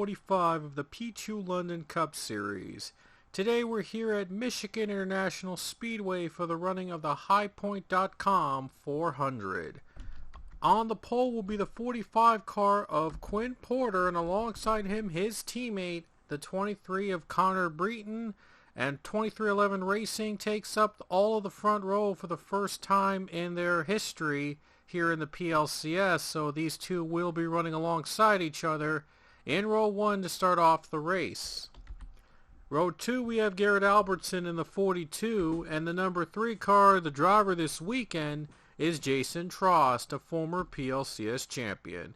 45 of the Pichu London Cup Series. Today we're here at Michigan International Speedway for the running of the HighPoint.com 400. On the pole will be the 45 car of Quinn Porter, and alongside him his teammate, the 23 of Connor Breton, and 2311 Racing takes up all of the front row for the first time in their history here in the PLCS, so these two will be running alongside each other in row 1 to start off the race. Row 2 we have Garrett Albertson in the 42, and the number 3 car, the driver this weekend, is Jason Trost, a former PLCS champion.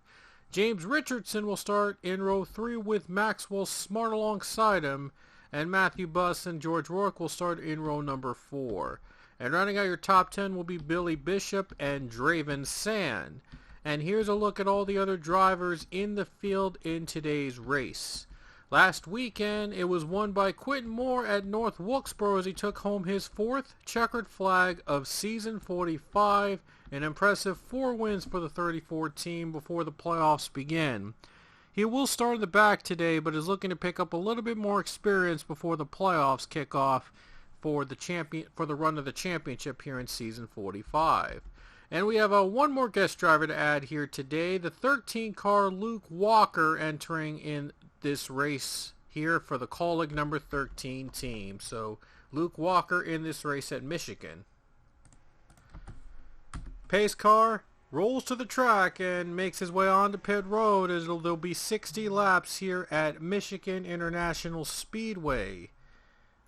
James Richardson will start in row 3 with Maxwell Smart alongside him, and Matthew Buss and George Rourke will start in row number 4. And rounding out your top 10 will be Billy Bishop and Draven Sand. And here's a look at all the other drivers in the field in today's race. Last weekend, it was won by Quentin Moore at North Wilkesboro as he took home his 4th checkered flag of season 45, an impressive 4 wins for the 34 team before the playoffs begin. He will start in the back today, but is looking to pick up a little bit more experience before the playoffs kick off for the run of the championship here in season 45. And we have one more guest driver to add here today, the 13 car Luke Walker entering in this race here for the Colleague number 13 team. So Luke Walker in this race at Michigan. Pace car rolls to the track and makes his way onto pit road as there'll be 60 laps here at Michigan International Speedway.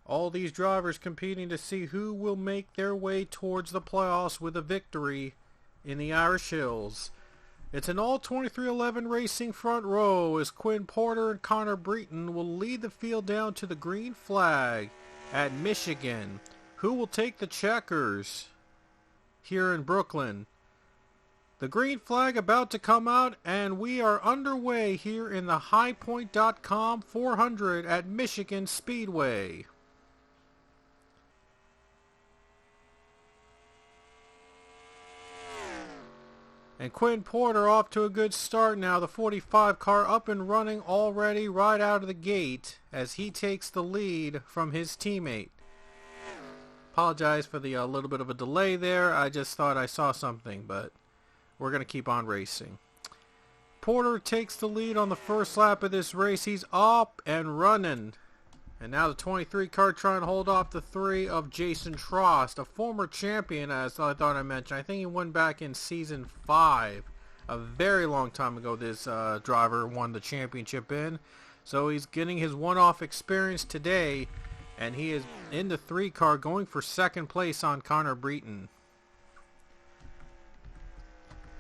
All these drivers competing to see who will make their way towards the playoffs with a victory in the Irish Hills. It's an all 2311 Racing front row as Quinn Porter and Connor Breton will lead the field down to the green flag at Michigan. Who will take the checkers here in Brooklyn? The green flag about to come out, and we are underway here in the HighPoint.com 400 at Michigan Speedway. And Quinn Porter off to a good start now. The 45 car up and running already right out of the gate as he takes the lead from his teammate. Apologize for the little bit of a delay there. I just thought I saw something, but we're going to keep on racing. Porter takes the lead on the first lap of this race. He's up and running. And now the 23 car trying to hold off the 3 of Jason Trost, a former champion, as I thought I mentioned. I think he won back in season 5. A very long time ago this driver won the championship in. So he's getting his one-off experience today, and he is in the 3 car going for second place on Connor Breton.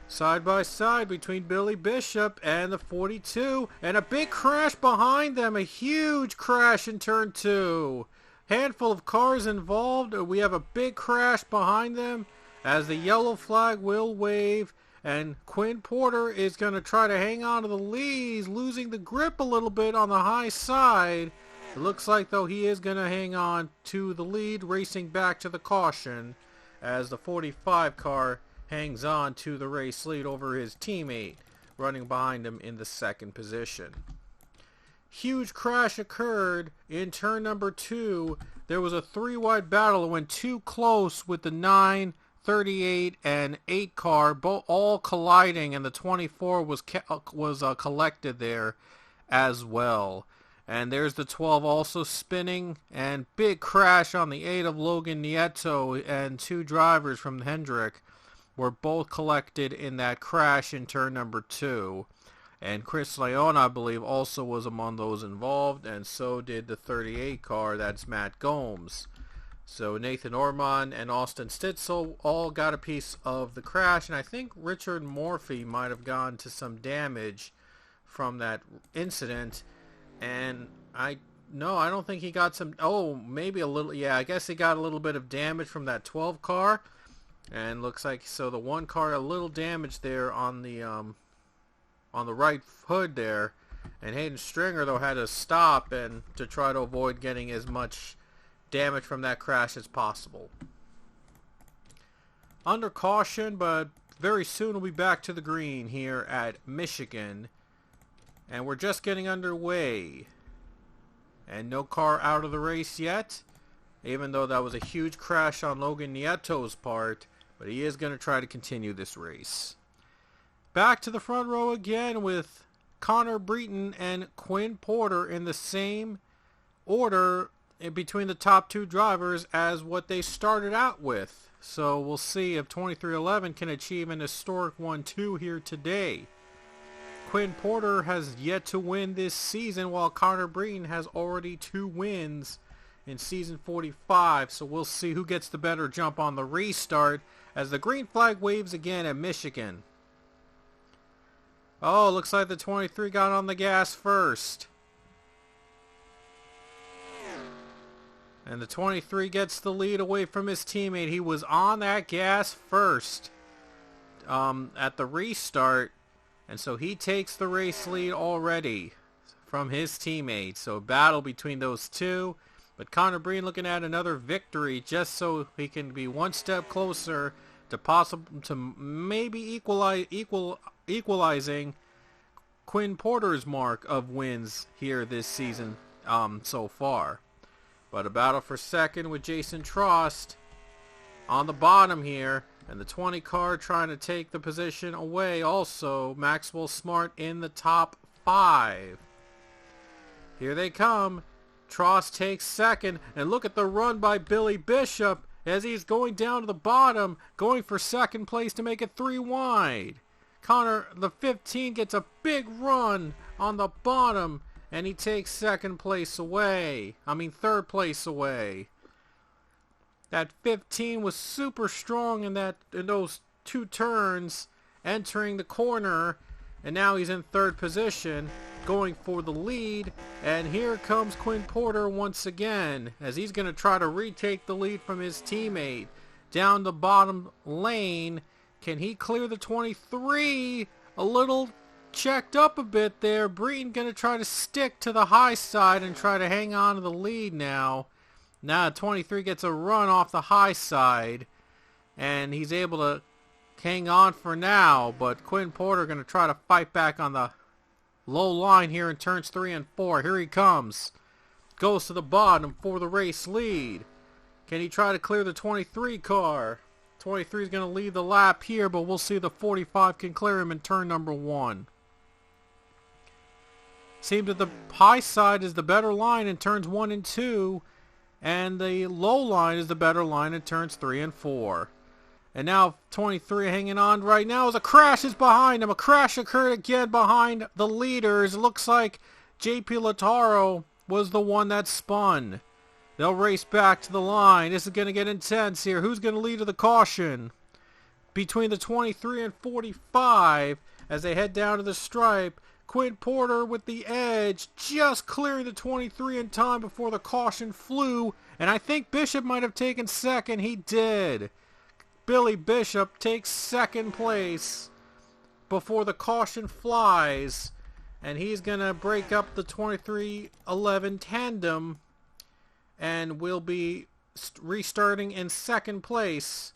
Side by side between Billy Bishop and the 42, and a big crash behind them, a huge crash in turn 2. Handful of cars involved. We have a big crash behind them as the yellow flag will wave, and Quinn Porter is going to try to hang on to the lead. He's losing the grip a little bit on the high side. It looks like though he is going to hang on to the lead, racing back to the caution as the 45 car hangs on to the race lead over his teammate running behind him in the second position. Huge crash occurred in turn number 2. There was a 3-wide battle. It went too close with the 9, 38, and 8 car, all colliding, and the 24 was collected there as well. And there's the 12 also spinning, and big crash on the 8 of Logan Nieto, and 2 drivers from Hendrick were both collected in that crash in turn number 2. And Chris Leon, I believe, also was among those involved, and so did the 38 car, that's Matt Gomes. So Nathan Ormond and Austin Stitzel all got a piece of the crash, and I think Richard Morphy might have gone to some damage from that incident. And I don't think he got some, maybe a little, yeah, I guess he got a little bit of damage from that 12 car. And looks like, so the one car, a little damage there on the right hood there. And Hayden Stringer, though, had to stop and to try to avoid getting as much damage from that crash as possible. Under caution, but very soon we'll be back to the green here at Michigan. And we're just getting underway. And no car out of the race yet, even though that was a huge crash on Logan Nieto's part, but he is going to try to continue this race. Back to the front row again with Connor Breton and Quinn Porter in the same order in between the top two drivers as what they started out with. So we'll see if 2311 can achieve an historic 1-2 here today. Quinn Porter has yet to win this season, while Connor Breton has already 2 wins in season 45. So we'll see who gets the better jump on the restart as the green flag waves again at Michigan. Oh, looks like the 23 got on the gas first. And the 23 gets the lead away from his teammate. He was on that gas first at the restart. And so he takes the race lead already from his teammate. So a battle between those two. But Connor Breen looking at another victory just so he can be one step closer to maybe equalizing Quinn Porter's mark of wins here this season so far. But a battle for second with Jason Trost on the bottom here. And the 20 car trying to take the position away also. Maxwell Smart in the top 5. Here they come. Trost takes second. And look at the run by Billy Bishop as he's going down to the bottom. Going for second place to make it 3 wide. Connor, the 15, gets a big run on the bottom. And he takes third place away. That 15 was super strong in those 2 turns, entering the corner, and now he's in third position, going for the lead. And here comes Quinn Porter once again, as he's going to try to retake the lead from his teammate. Down the bottom lane, can he clear the 23? A little checked up a bit there. Breton going to try to stick to the high side and try to hang on to the lead now. Now 23 gets a run off the high side, and he's able to hang on for now, but Quinn Porter going to try to fight back on the low line here in turns 3 and 4. Here he comes. Goes to the bottom for the race lead. Can he try to clear the 23 car? 23 is going to lead the lap here, but we'll see if the 45 can clear him in turn number 1. Seems that the high side is the better line in turns 1 and 2, and the low line is the better line in turns 3 and 4. And now 23 hanging on right now as a crash is behind him. A crash occurred again behind the leaders. It looks like JP Lataro was the one that spun. They'll race back to the line. This is going to get intense here. Who's going to lead to the caution? Between the 23 and 45 as they head down to the stripe. Quinn Porter with the edge, just clearing the 23 in time before the caution flew. And I think Bishop might have taken second. He did. Billy Bishop takes second place before the caution flies. And he's going to break up the 23-11 tandem. And will be restarting in second place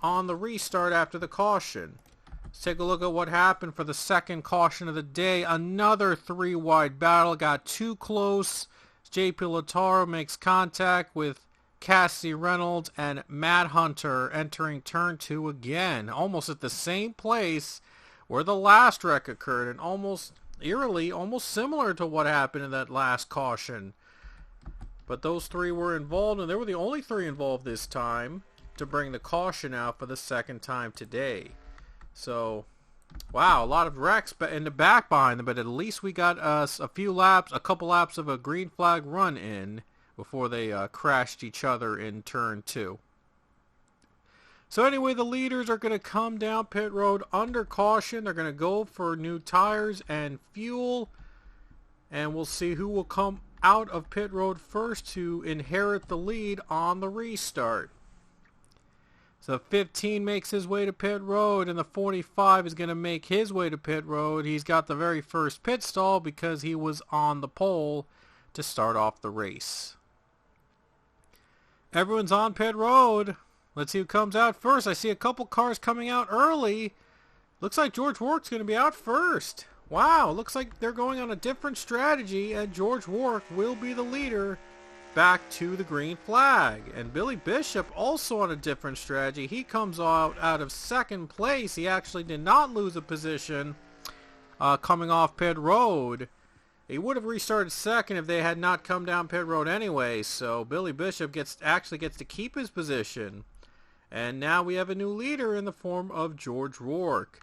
on the restart after the caution. Let's take a look at what happened for the second caution of the day. Another 3-wide battle. Got too close. JP Lataro makes contact with Cassie Reynolds and Matt Hunter entering turn 2 again. Almost at the same place where the last wreck occurred. And almost eerily, almost similar to what happened in that last caution. But those 3 were involved, and they were the only 3 involved this time to bring the caution out for the second time today. So Wow, a lot of wrecks in the back behind them, but at least we got us a couple laps of a green flag run in before they crashed each other in turn 2. So anyway, the leaders are going to come down pit road under caution. They're going to go for new tires and fuel. And we'll see who will come out of pit road first to inherit the lead on the restart. So 15 makes his way to pit road, and the 45 is going to make his way to pit road. He's got the very first pit stall because he was on the pole to start off the race. Everyone's on pit road. Let's see who comes out first. I see a couple cars coming out early. Looks like George Warwick's going to be out first. Wow, looks like they're going on a different strategy, and George Warwick will be the leader back to the green flag. And Billy Bishop also on a different strategy. He comes out of second place. He actually did not lose a position coming off pit road. He would have restarted second if they had not come down pit road anyway. So Billy Bishop actually gets to keep his position. And now we have a new leader in the form of George Rourke.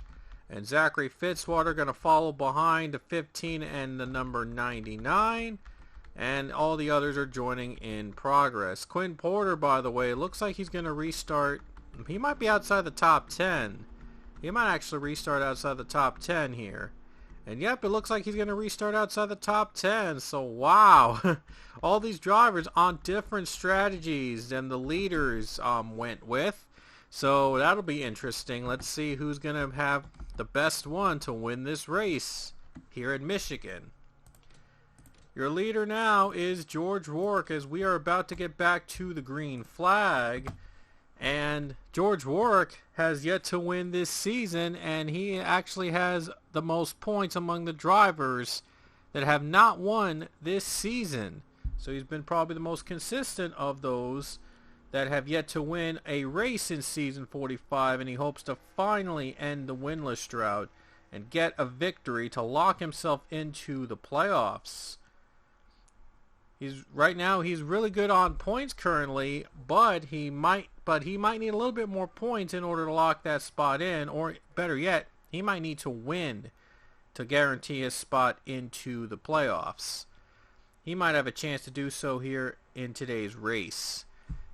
And Zachary Fitzwater going to follow behind the 15 and the number 99. And all the others are joining in progress. Quinn Porter, by the way, looks like he's going to restart. He might be outside the top 10. He might actually restart outside the top 10 here. And yep, it looks like he's going to restart outside the top 10. So wow, all these drivers on different strategies than the leaders went with. So that'll be interesting. Let's see who's going to have the best one to win this race here in Michigan. Your leader now is George Rourke, as we are about to get back to the green flag. And George Rourke has yet to win this season, and he actually has the most points among the drivers that have not won this season. So he's been probably the most consistent of those that have yet to win a race in season 45, and he hopes to finally end the winless drought and get a victory to lock himself into the playoffs. Right now he's really good on points currently, but he might need a little bit more points in order to lock that spot in, or better yet, he might need to win to guarantee his spot into the playoffs. He might have a chance to do so here in today's race.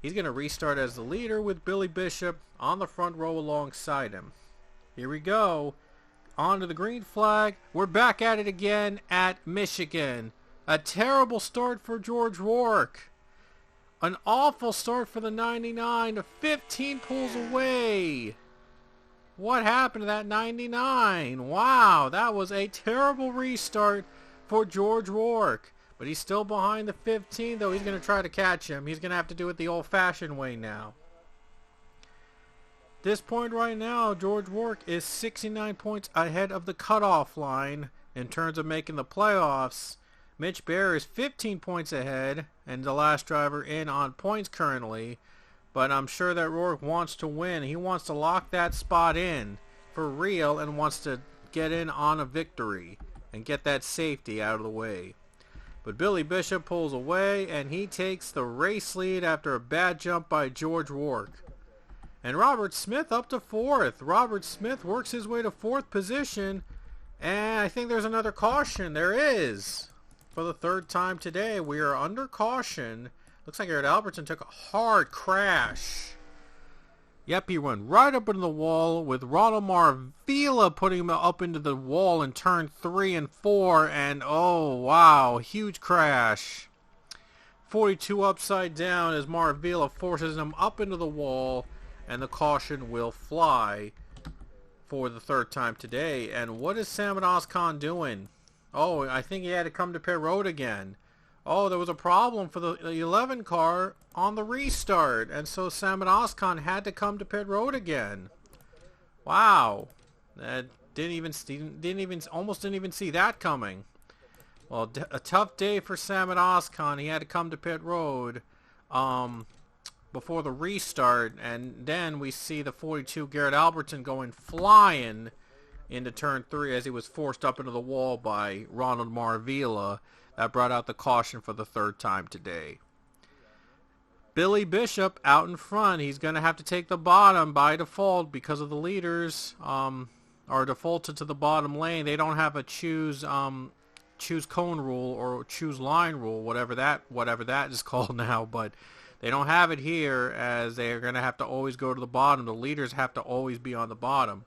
He's going to restart as the leader with Billy Bishop on the front row alongside him. Here we go. On to the green flag. We're back at it again at Michigan. A terrible start for George Rourke. An awful start for the 99. The 15 pulls away. What happened to that 99? Wow, that was a terrible restart for George Rourke. But he's still behind the 15, though he's going to try to catch him. He's going to have to do it the old-fashioned way now. This point right now, George Rourke is 69 points ahead of the cutoff line in terms of making the playoffs. Mitch Baer is 15 points ahead and the last driver in on points currently. But I'm sure that Rourke wants to win. He wants to lock that spot in for real and wants to get in on a victory and get that safety out of the way. But Billy Bishop pulls away, and he takes the race lead after a bad jump by George Rourke. And Robert Smith up to 4th. Robert Smith works his way to 4th position, and I think there's another caution. There is. For the 3rd time today, we are under caution. Looks like Garrett Albertson took a hard crash. Yep, he went right up into the wall with Ronald Maravilla putting him up into the wall in turn 3 and 4. And oh, wow, huge crash. 42 upside down as Maravilla forces him up into the wall. And the caution will fly for the 3rd time today. And what is Samad Oskan doing? Oh, I think he had to come to pit road again. Oh, there was a problem for the 11 car on the restart, and so Samad Oskan had to come to pit road again. Wow, that almost didn't even see that coming. Well, a tough day for Samad Oskan. He had to come to pit road before the restart, and then we see the 42 Garrett Albertson going flying into turn 3 as he was forced up into the wall by Ronald Maravilla. That brought out the caution for the 3rd time today. Billy Bishop out in front. He's going to have to take the bottom by default because of the leaders. are defaulted to the bottom lane. They don't have a choose cone rule or choose line rule, whatever that is called now, but they don't have it here, as they're going to have to always go to the bottom. The leaders have to always be on the bottom.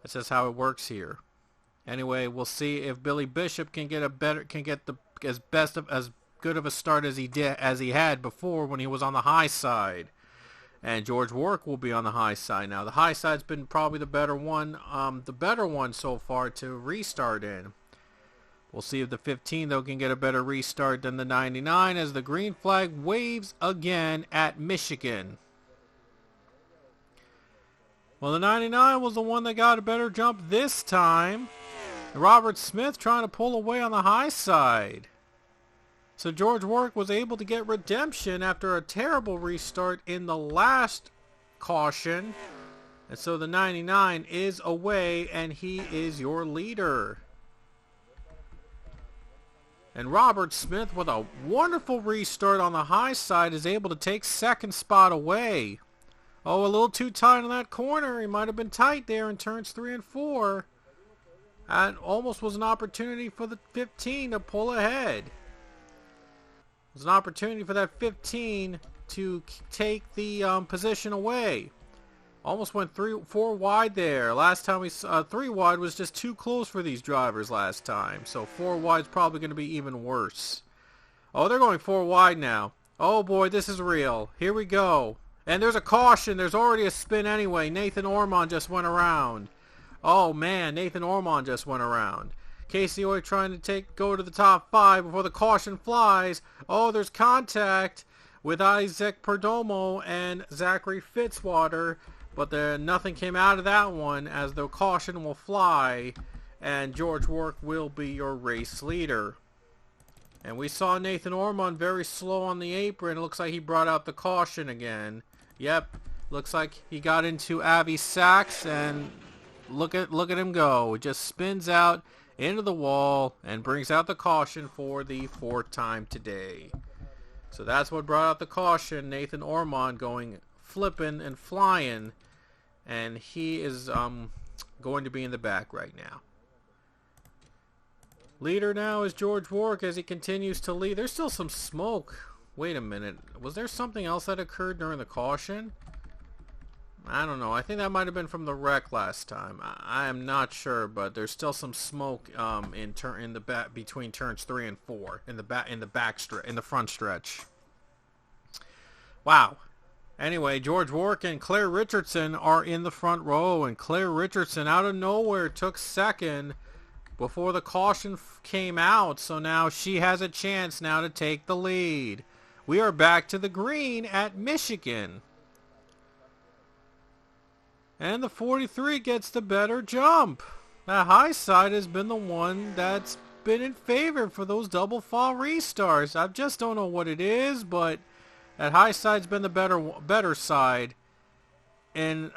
That's just how it works here. Anyway, we'll see if Billy Bishop can get as good of a start as he had before when he was on the high side. And George Warwick will be on the high side now. The high side's been probably the better one so far to restart in. We'll see if the 15, though, can get a better restart than the 99 as the green flag waves again at Michigan. Well, the 99 was the one that got a better jump this time. Robert Smith trying to pull away on the high side. So George Warwick was able to get redemption after a terrible restart in the last caution. And so the 99 is away, and he is your leader. And Robert Smith, with a wonderful restart on the high side, is able to take second spot away. Oh, a little too tight on that corner. He might have been tight there in turns 3 and 4. And almost was an opportunity for the 15 to pull ahead. It was an opportunity for that 15 to take the position away. Almost went 4 wide there. Last time we saw 3 wide was just too close for these drivers last time. So 4 wide is probably going to be even worse. Oh, they're going 4 wide now. Oh boy, this is real. Here we go. And there's a caution. There's already a spin anyway. Nathan Ormond just went around. Oh man, Nathan Ormond just went around. Casey Hoy trying to go to the top 5 before the caution flies. Oh, there's contact with Isaac Perdomo and Zachary Fitzwater. But nothing came out of that one, as the caution will fly, and George Warwick will be your race leader. And we saw Nathan Ormond very slow on the apron. It looks like he brought out the caution again. Yep, looks like he got into Avi Sachs, and look at him go. It just spins out into the wall and brings out the caution for the 4th time today. So that's what brought out the caution. Nathan Ormond going flipping and flying, and he is going to be in the back right now. Leader now is George Warwick as he continues to lead. There's still some smoke. Wait a minute. Was there something else that occurred during the caution? I don't know. I think that might have been from the wreck last time. I am not sure, but there's still some smoke between turns 3 and 4 in the front stretch. Wow. Anyway, George Warwick and Claire Richardson are in the front row, and Claire Richardson out of nowhere took second before the caution came out, so now she has a chance now to take the lead. We are back to the green at Michigan. And the 43 gets the better jump. The high side has been the one that's been in favor for those double fall restarts. I just don't know what it is, but that high side's been the better side in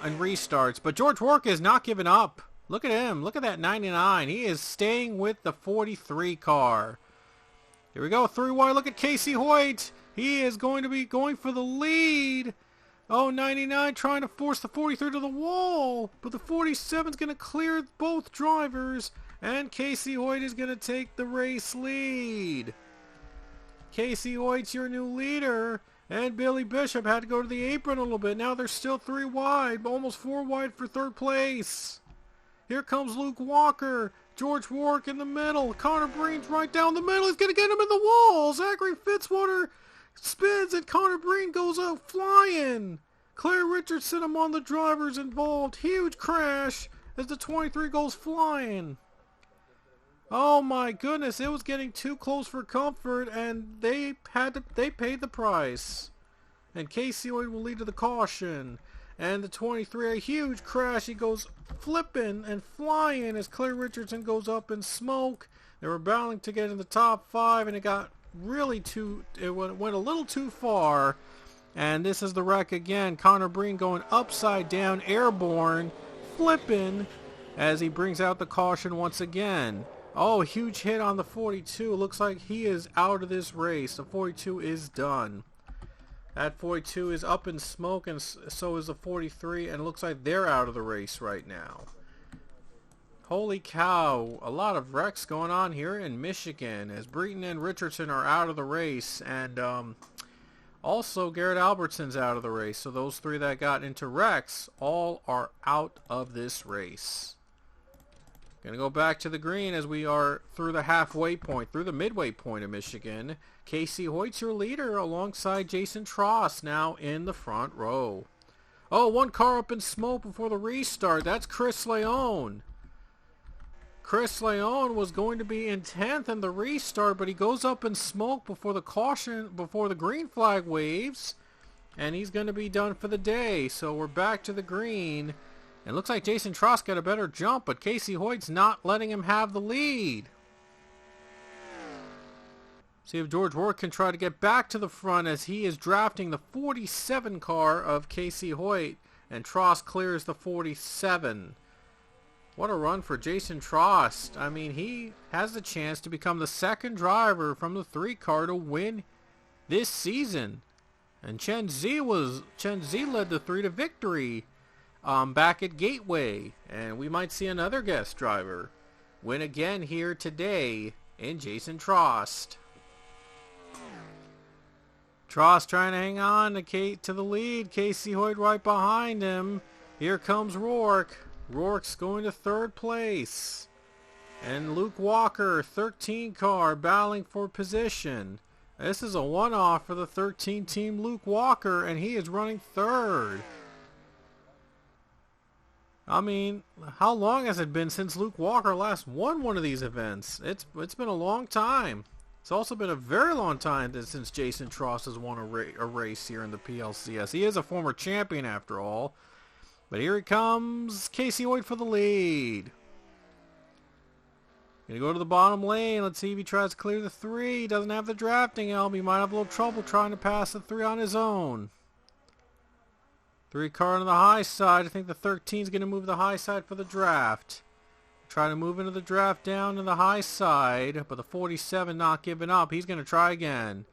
restarts. But George Warwick is not giving up. Look at him. Look at that 99. He is staying with the 43 car. Here we go. 3 wide. Look at Casey Hoyt. He is going to be going for the lead. Oh, 99 trying to force the 43 to the wall. But the 47 is going to clear both drivers. And Casey Hoyt is going to take the race lead. Casey Hoyt's your new leader. And Billy Bishop had to go to the apron a little bit. Now they're still 3 wide. Almost 4 wide for 3rd place. Here comes Luke Walker. George Warwick in the middle. Connor Breen's right down the middle. He's going to get him in the wall. Zachary Fitzwater spins and Connor Breen goes out flying. Claire Richardson among the drivers involved. Huge crash as the 23 goes flying. Oh my goodness, it was getting too close for comfort, and they paid the price. And Casey Hoyt will lead to the caution. And the 23, a huge crash. He goes flipping and flying as Claire Richardson goes up in smoke. They were battling to get in the top 5, and it got really went a little too far. And this is the wreck again. Connor Breen going upside down, airborne, flipping as he brings out the caution once again. Oh, huge hit on the 42. Looks like he is out of this race. The 42 is done. That 42 is up in smoke, and so is the 43, and it looks like they're out of the race right now. Holy cow, a lot of wrecks going on here in Michigan as Breton and Richardson are out of the race, and also Garrett Albertson's out of the race. So those three that got into wrecks all are out of this race. Gonna go back to the green as we are through the halfway point, through the midway point of Michigan. Casey Hoyt's your leader alongside Jason Tross now in the front row. Oh, one car up in smoke before the restart. That's Chris Leone. Chris Leone was going to be in 10th in the restart, but he goes up in smoke before the green flag waves, and he's going to be done for the day. So we're back to the green. It looks like Jason Tross got a better jump, but Casey Hoyt's not letting him have the lead. See if George Rourke can try to get back to the front as he is drafting the 47 car of Casey Hoyt, and Tross clears the 47. What a run for Jason Tross. I mean, he has the chance to become the second driver from the 3 car to win this season. And Chen Zi led the 3 to victory back at Gateway, and we might see another guest driver win again here today in Jason Trost. Trost trying to hang on to the lead. Casey Hoyt right behind him. Here comes Rourke. Rourke's going to 3rd place. And Luke Walker, 13 car, battling for position. This is a one-off for the 13 team Luke Walker, and he is running 3rd. I mean, how long has it been since Luke Walker last won one of these events? It's been a long time. It's also been a very long time since Jason Tross has won a race here in the PLCS. He is a former champion after all. But here he comes, Casey Hoyt for the lead. Gonna go to the bottom lane. Let's see if he tries to clear the 3. He doesn't have the drafting helm. He might have a little trouble trying to pass the 3 on his own. 3 car on the high side. I think the 13 is going to move the high side for the draft. Try to move into the draft down to the high side, but the 47 not giving up. He's going to try again.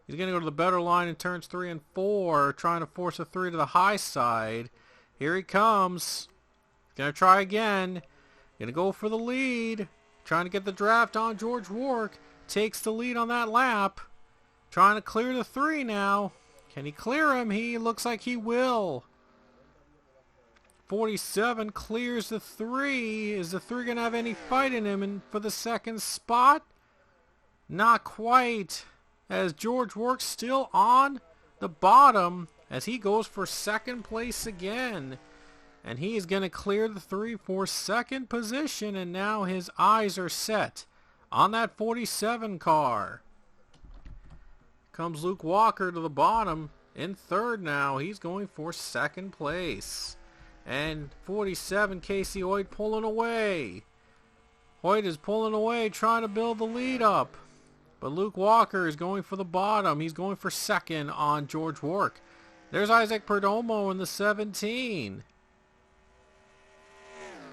He's going to go to the better line in turns 3 and 4, trying to force a 3 to the high side. Here he comes. Going to try again. Going to go for the lead. Trying to get the draft on George Rourke. Takes the lead on that lap. Trying to clear the 3 now. Can he clear him? He looks like he will. 47 clears the 3. Is the 3 going to have any fight in him for the second spot? Not quite. As George Rourke still on the bottom as he goes for 2nd place again. And he is going to clear the 3 for 2nd position. And now his eyes are set on that 47 car. Comes Luke Walker to the bottom in 3rd now. He's going for 2nd place. And 47, Casey Hoyt pulling away. Hoyt is pulling away, trying to build the lead up. But Luke Walker is going for the bottom. He's going for 2nd on George Rourke. There's Isaac Perdomo in the 17.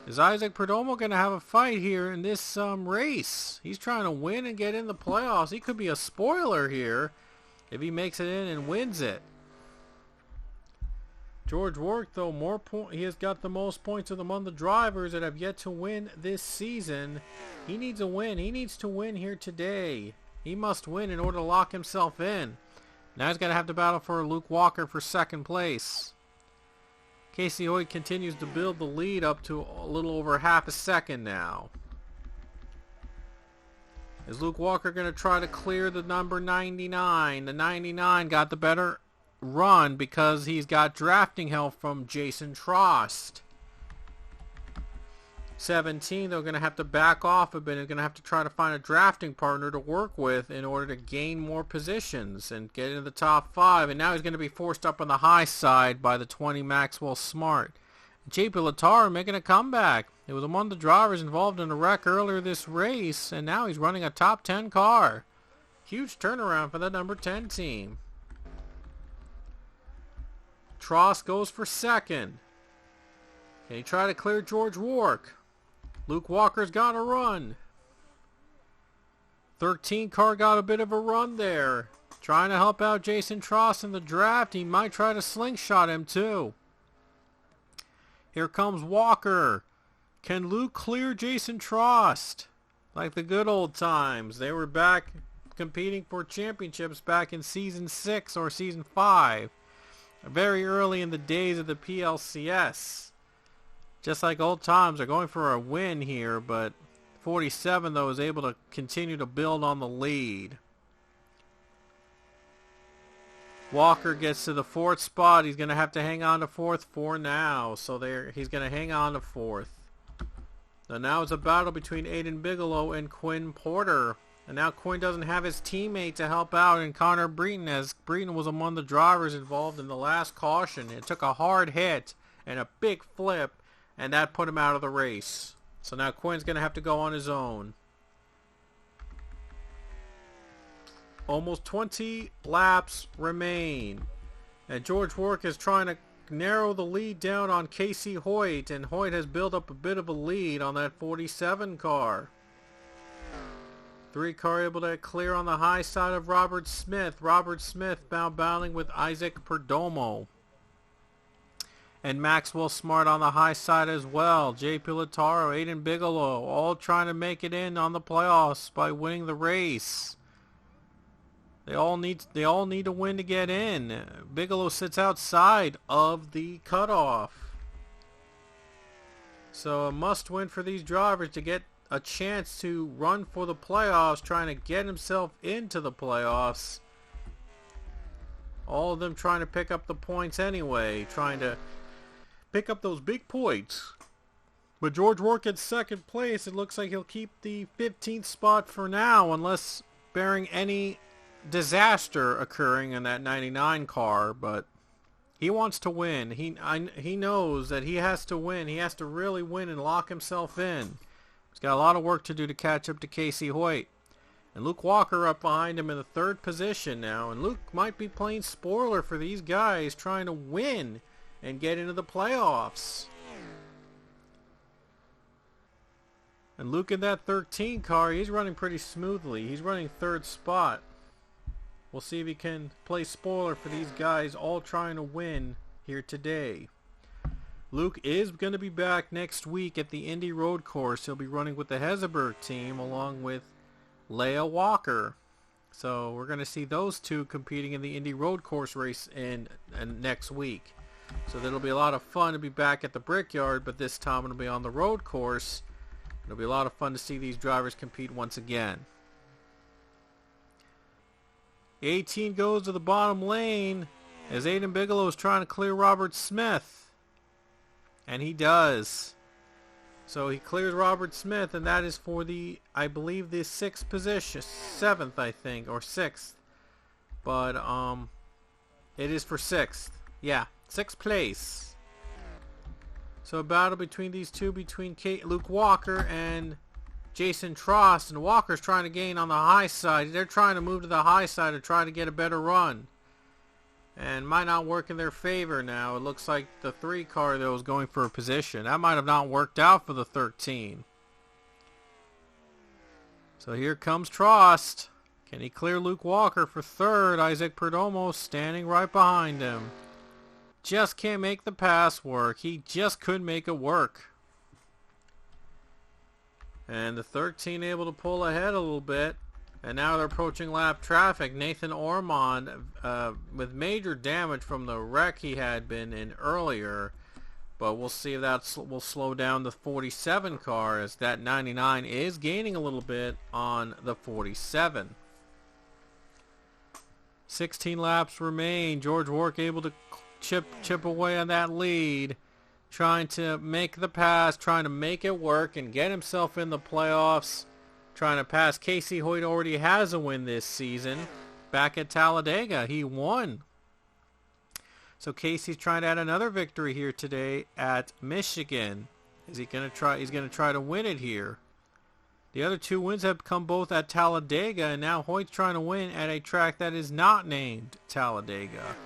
Is Isaac Perdomo going to have a fight here in this race? He's trying to win and get in the playoffs. He could be a spoiler here if he makes it in and wins it. George Rourke, though, he has got the most points among the drivers that have yet to win this season. He needs a win. He needs to win here today. He must win in order to lock himself in. Now he's going to have to battle for Luke Walker for 2nd place. Casey Hoyt continues to build the lead up to a little over half a second now. Is Luke Walker going to try to clear the number 99? The 99 got the better run because he's got drafting help from Jason Trost. 17, they're going to have to back off a bit. They're going to have to try to find a drafting partner to work with in order to gain more positions and get into the top 5. And now he's going to be forced up on the high side by the 20 Maxwell Smart. JP Latar making a comeback. He was among the drivers involved in a wreck earlier this race, and now he's running a top 10 car. Huge turnaround for the number 10 team. Tross goes for 2nd. Can he try to clear George Rourke? Luke Walker's got a run. 13 car got a bit of a run there. Trying to help out Jason Tross in the draft. He might try to slingshot him too. Here comes Walker. Can Luke clear Jason Trost? Like the good old times. They were back competing for championships back in Season 6 or Season 5. Very early in the days of the PLCS. Just like old times, they're going for a win here, but 47, though, is able to continue to build on the lead. Walker gets to the 4th spot. He's going to have to hang on to 4th for now. So he's going to hang on to 4th. So now it's a battle between Aiden Bigelow and Quinn Porter. And now Quinn doesn't have his teammate to help out in Connor Breton, as Breton was among the drivers involved in the last caution. It took a hard hit and a big flip, and that put him out of the race. So now Quinn's going to have to go on his own. Almost 20 laps remain. And George Warwick is trying to narrow the lead down on Casey Hoyt. And Hoyt has built up a bit of a lead on that 47 car. 3 car able to clear on the high side of Robert Smith. Robert Smith battling with Isaac Perdomo. And Maxwell Smart on the high side as well. Jay Pilataro, Aiden Bigelow, all trying to make it in on the playoffs by winning the race. They all need to win to get in. Bigelow sits outside of the cutoff. So a must win for these drivers to get a chance to run for the playoffs, trying to get himself into the playoffs. All of them trying to pick up the points anyway, trying to pick up those big points. But George Warwick in 2nd place. It looks like he'll keep the 15th spot for now, unless bearing any disaster occurring in that 99 car. But he wants to win. He knows that he has to win. He has to really win and lock himself in. He's got a lot of work to do to catch up to Casey Hoyt. And Luke Walker up behind him in the 3rd position now. And Luke might be playing spoiler for these guys trying to win and get into the playoffs. And Luke in that 13 car, he's running pretty smoothly. He's running 3rd spot. We'll see if he can play spoiler for these guys all trying to win here today. Luke is going to be back next week at the Indy Road Course. He'll be running with the Hezeberg team along with Leah Walker. So we're going to see those two competing in the Indy Road Course race in next week. So that'll be a lot of fun to be back at the Brickyard, but this time it'll be on the road course. It'll be a lot of fun to see these drivers compete once again. 18 goes to the bottom lane as Aiden Bigelow is trying to clear Robert Smith. And he does. So he clears Robert Smith, and that is for the, I believe, the 6th position. 7th, I think, or 6th. But it is for 6th. Yeah, 6th place. So a battle between these two, between Luke Walker and Jason Trost, and Walker's trying to gain on the high side. They're trying to move to the high side to try to get a better run. And might not work in their favor now. It looks like the 3 car, though, is going for a position. That might have not worked out for the 13. So here comes Trost. Can he clear Luke Walker for 3rd? Isaac Perdomo standing right behind him. Just can't make the pass work. He just couldn't make it work. And the 13 able to pull ahead a little bit. And now they're approaching lap traffic. Nathan Ormond with major damage from the wreck he had been in earlier. But we'll see if that will slow down the 47 car, as that 99 is gaining a little bit on the 47. 16 laps remain. George Warwick able to chip away on that lead. Trying to make the pass, trying to make it work and get himself in the playoffs. Trying to pass Casey Hoyt. Already has a win this season. Back at Talladega, he won. So Casey's trying to add another victory here today at Michigan. Is he going to try? He's going to try to win it here. The other 2 wins have come both at Talladega, and now Hoyt's trying to win at a track that is not named Talladega.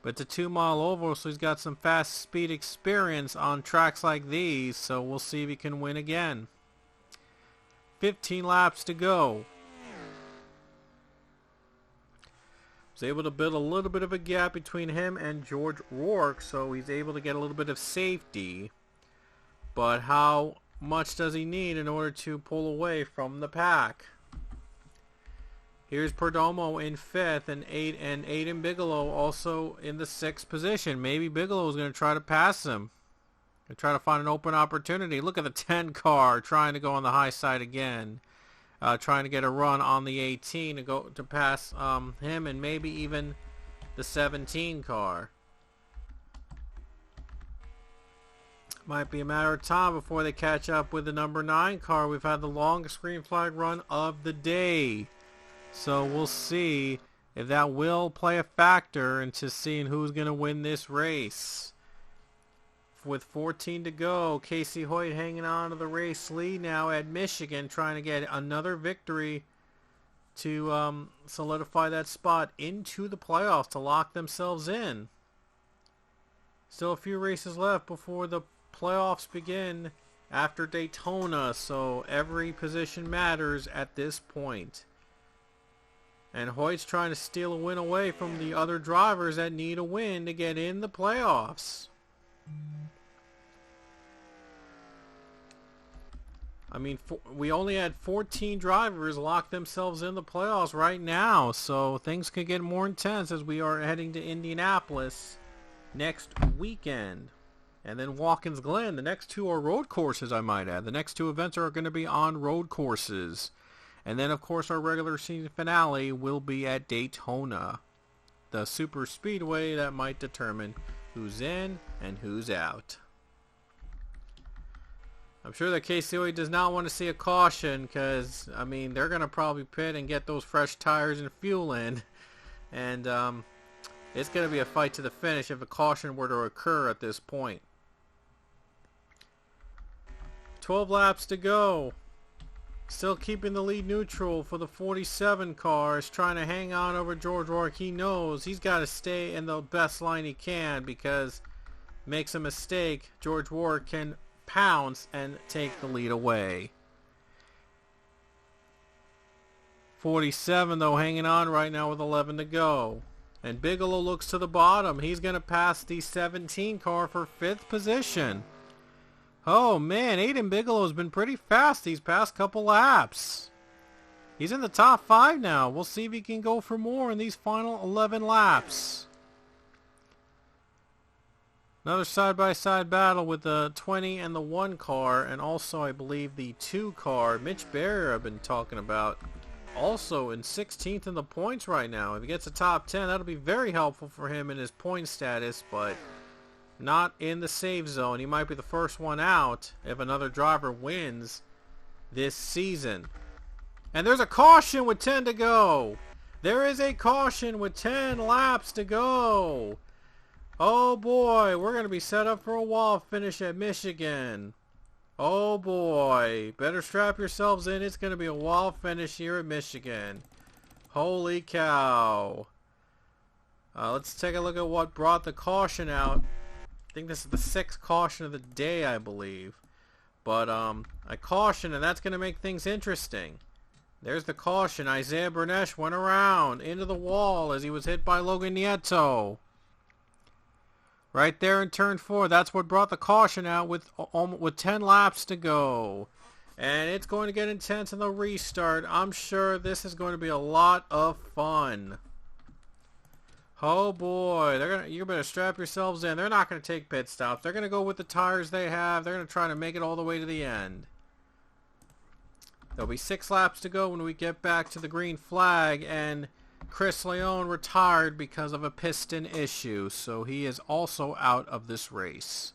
But it's a 2-mile oval, so he's got some fast speed experience on tracks like these, so we'll see if he can win again. 15 laps to go. Was able to build a little bit of a gap between him and George Rourke, so he's able to get a little bit of safety. But how much does he need in order to pull away from the pack? Here's Perdomo in 5th, and Aiden Bigelow also in the 6th position. Maybe Bigelow is going to try to pass him. Going to try to find an open opportunity. Look at the 10 car trying to go on the high side again. Trying to get a run on the 18 to pass him, and maybe even the 17 car. Might be a matter of time before they catch up with the number 9 car. We've had the longest green flag run of the day. So we'll see if that will play a factor into seeing who's going to win this race. With 14 to go, Casey Hoyt hanging on to the race lead now at Michigan, trying to get another victory to solidify that spot into the playoffs to lock themselves in. Still a few races left before the playoffs begin after Daytona, so every position matters at this point. And Hoyt's trying to steal a win away from the other drivers that need a win to get in the playoffs. I mean, we only had 14 drivers lock themselves in the playoffs right now, so things could get more intense as we are heading to Indianapolis next weekend. And then Watkins Glen. The next 2 are road courses, I might add. The next 2 events are going to be on road courses. And then, of course, our regular season finale will be at Daytona, the super speedway that might determine who's in and who's out. I'm sure that KCOE does not want to see a caution because, I mean, they're going to probably pit and get those fresh tires and fuel in. And it's going to be a fight to the finish if a caution were to occur at this point. 12 laps to go. Still keeping the lead neutral for the 47 cars, trying to hang on over George Rourke. He knows he's got to stay in the best line he can because makes a mistake, George Rourke can pounce and take the lead away. 47 though hanging on right now with 11 to go. And Bigelow looks to the bottom. He's going to pass the 17 car for 5th position. Oh man, Aiden Bigelow's been pretty fast these past couple laps. He's in the top 5 now. We'll see if he can go for more in these final 11 laps. Another side-by-side battle with the 20 and the 1 car, and also I believe the 2 car. Mitch Barrier I've been talking about. Also in 16th in the points right now. If he gets a top 10, that'll be very helpful for him in his point status, but not in the save zone. He might be the first one out if another driver wins this season. And there's a caution with 10 to go. There is a caution with 10 laps to go. Oh boy, we're going to be set up for a wall finish at Michigan. Oh boy, better strap yourselves in. It's going to be a wall finish here at Michigan. Holy cow. Let's take a look at what brought the caution out. I think this is the 6th caution of the day, I believe. But a caution, and that's going to make things interesting. There's the caution. Isaiah Bernesh went around into the wall as he was hit by Logan Nieto. Right there in turn 4. That's what brought the caution out with 10 laps to go. And it's going to get intense in the restart. I'm sure this is going to be a lot of fun. Oh boy, you better strap yourselves in. They're not going to take pit stops. They're going to go with the tires they have. They're going to try to make it all the way to the end. There'll be 6 laps to go when we get back to the green flag, and Chris Leone retired because of a piston issue, so he is also out of this race.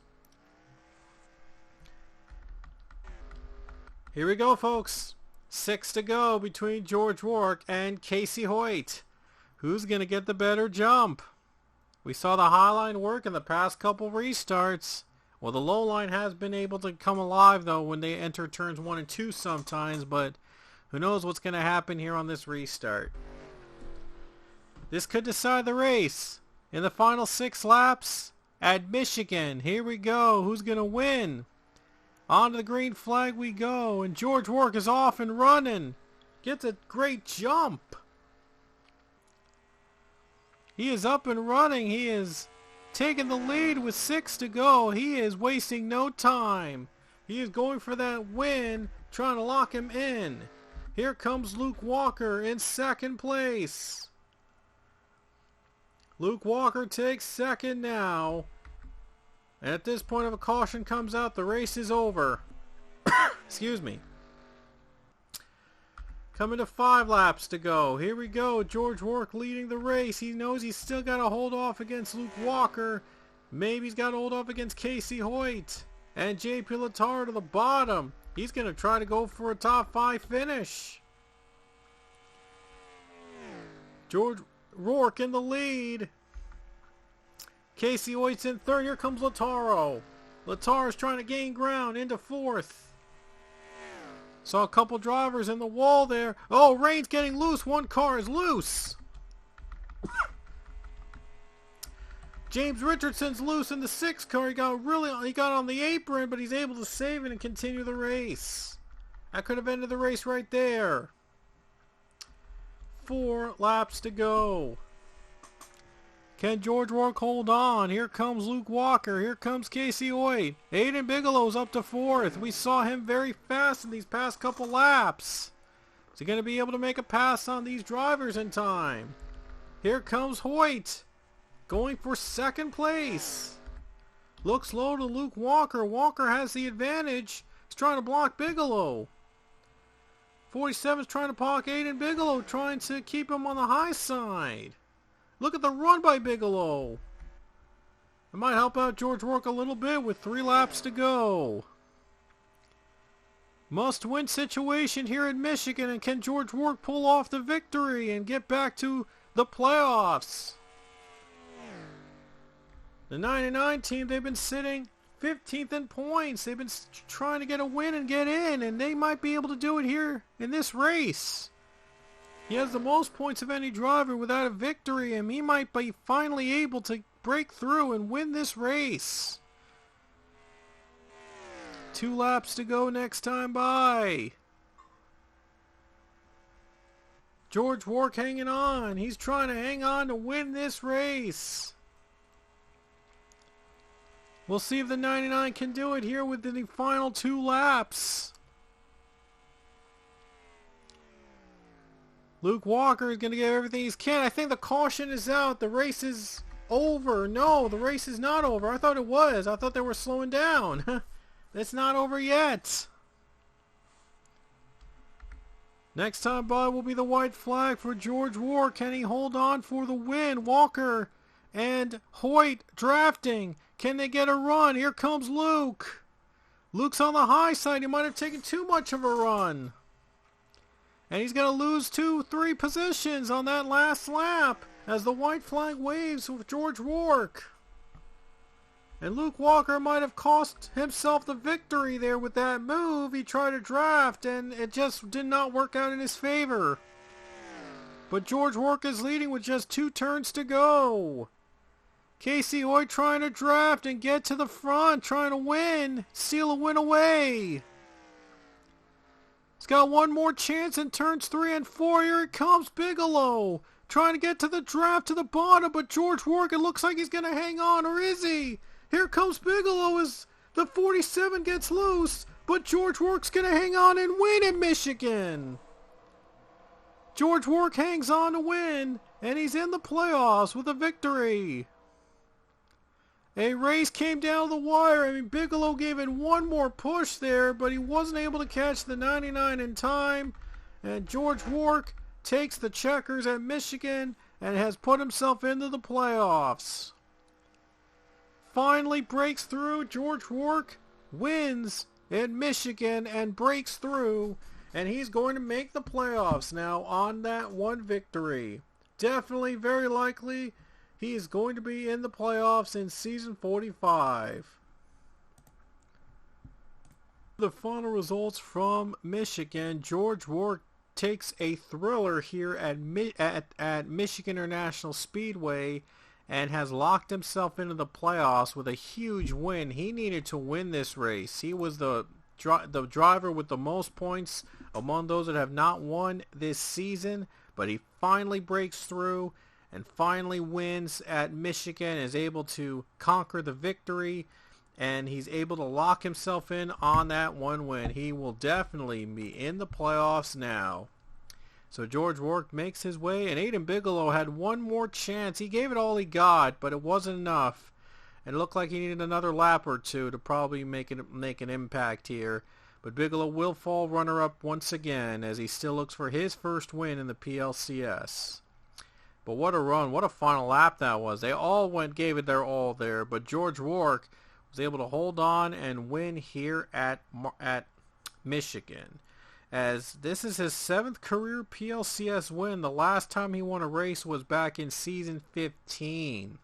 Here we go, folks. 6 to go between George Rourke and Casey Hoyt. Who's going to get the better jump? We saw the high line work in the past couple restarts. Well, the low line has been able to come alive, though, when they enter turns 1 and 2 sometimes, but who knows what's going to happen here on this restart. This could decide the race. In the final 6 laps at Michigan, here we go. Who's going to win? On to the green flag we go, and George Rourke is off and running. Gets a great jump. He is up and running. He is taking the lead with 6 to go. He is wasting no time. He is going for that win, trying to lock him in. Here comes Luke Walker in second place. Luke Walker takes second now. And at this point, if a caution comes out, the race is over. Excuse me. Coming to 5 laps to go. Here we go. George Rourke leading the race. He knows he's still got to hold off against Luke Walker. Maybe he's got to hold off against Casey Hoyt. And JP Letard to the bottom. He's going to try to go for a top 5 finish. George Rourke in the lead. Casey Hoyt's in third. Here comes Letaro. Letard's trying to gain ground into fourth. Saw a couple drivers in the wall there. Oh, rain's getting loose. One car is loose. James Richardson's loose in the 6th car. He got on the apron, but he's able to save it and continue the race. That could have ended the race right there. 4 laps to go. Can George Rourke hold on? Here comes Luke Walker. Here comes Casey Hoyt. Aiden Bigelow's up to 4th. We saw him very fast in these past couple laps. Is he going to be able to make a pass on these drivers in time? Here comes Hoyt. Going for 2nd place. Looks low to Luke Walker. Walker has the advantage. He's trying to block Bigelow. 47's trying to block Aiden Bigelow, trying to keep him on the high side. Look at the run by Bigelow. It might help out George Rourke a little bit with 3 laps to go. Must-win situation here in Michigan, and can George Rourke pull off the victory and get back to the playoffs? The 99 team, they've been sitting 15th in points. They've been trying to get a win and get in, and they might be able to do it here in this race. He has the most points of any driver without a victory, and he might be finally able to break through and win this race. 2 laps to go next time by. George Rourke hanging on. He's trying to hang on to win this race. We'll see if the 99 can do it here within the final 2 laps. Luke Walker is going to give everything he can. I think the caution is out. The race is over. No, the race is not over. I thought it was. I thought they were slowing down. It's not over yet. Next time by will be the white flag for George Rourke. Can he hold on for the win? Walker and Hoyt drafting. Can they get a run? Here comes Luke. Luke's on the high side. He might have taken too much of a run. And he's going to lose 2-3 positions on that last lap as the white flag waves with George Rourke. And Luke Walker might have cost himself the victory there with that move. He tried to draft and it just did not work out in his favor. But George Rourke is leading with just 2 turns to go. Casey Hoyt trying to draft and get to the front, trying to win, steal a win away. He's got one more chance in turns 3 and 4. Here it comes, Bigelow. Trying to get to the draft to the bottom, but George Rourke, it looks like he's going to hang on, or is he? Here comes Bigelow as the 47 gets loose, but George Rourke's going to hang on and win in Michigan. George Rourke hangs on to win, and he's in the playoffs with a victory. A race came down the wire. I mean, Bigelow gave it one more push there, but he wasn't able to catch the 99 in time. And George Rourke takes the checkers at Michigan and has put himself into the playoffs. Finally breaks through. George Rourke wins in Michigan and breaks through. And he's going to make the playoffs now on that one victory. Definitely, very likely, he is going to be in the playoffs in season 45. The final results from Michigan. George Rourke takes a thriller here at Michigan International Speedway and has locked himself into the playoffs with a huge win. He needed to win this race. He was the driver with the most points among those that have not won this season, but he finally breaks through and finally wins at Michigan, is able to conquer the victory. and he's able to lock himself in on that one win. He will definitely be in the playoffs now. So George Rourke makes his way, and Aiden Bigelow had one more chance. He gave it all he got, but it wasn't enough. It looked like he needed another lap or two to probably make an impact here. But Bigelow will fall runner-up once again as he still looks for his first win in the PLCS. But what a run, what a final lap that was. They all gave it their all there, but George Rourke was able to hold on and win here at Michigan. As this is his 7th career PLCS win. The last time he won a race was back in season 15.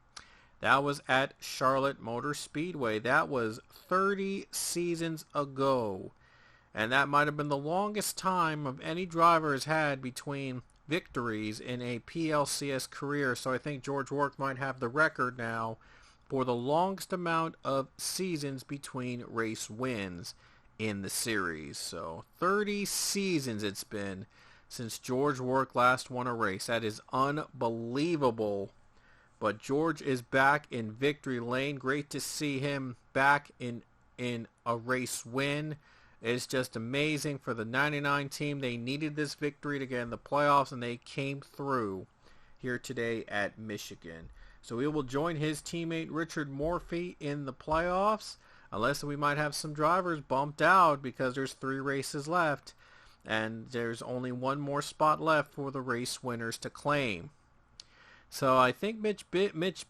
That was at Charlotte Motor Speedway. That was 30 seasons ago. And that might have been the longest time of any driver has had between victories in a PLCS career. So I think George Rourke might have the record now for the longest amount of seasons between race wins in the series. So 30 seasons it's been since George Rourke last won a race. That is unbelievable. But George is back in victory lane. Great to see him back in a race win. It's just amazing for the 99 team. They needed this victory to get in the playoffs, and they came through here today at Michigan. So we will join his teammate Richard Morphy in the playoffs, unless we might have some drivers bumped out because there's 3 races left, and there's only one more spot left for the race winners to claim. So I think Mitch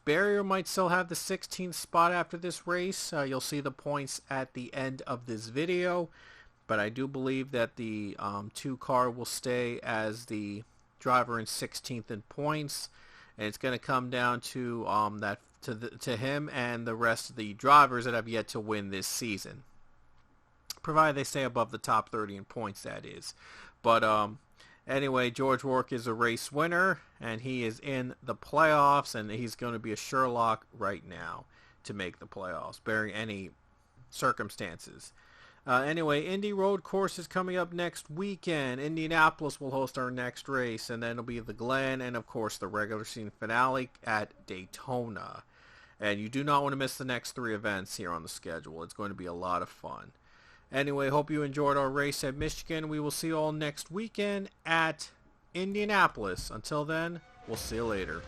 Barrier might still have the 16th spot after this race. You'll see the points at the end of this video. But I do believe that the 2 car will stay as the driver in 16th in points. And it's going to come down to to him and the rest of the drivers that have yet to win this season. Provided they stay above the top 30 in points, that is. But anyway, George Rourke is a race winner, and he is in the playoffs, and he's going to be a sure lock right now to make the playoffs, barring any circumstances. Anyway, Indy Road Course is coming up next weekend. Indianapolis will host our next race, and then it'll be the Glen, and of course the regular season finale at Daytona. And you do not want to miss the next 3 events here on the schedule. It's going to be a lot of fun. Anyway, hope you enjoyed our race at Michigan. We will see you all next weekend at Indianapolis. Until then, we'll see you later.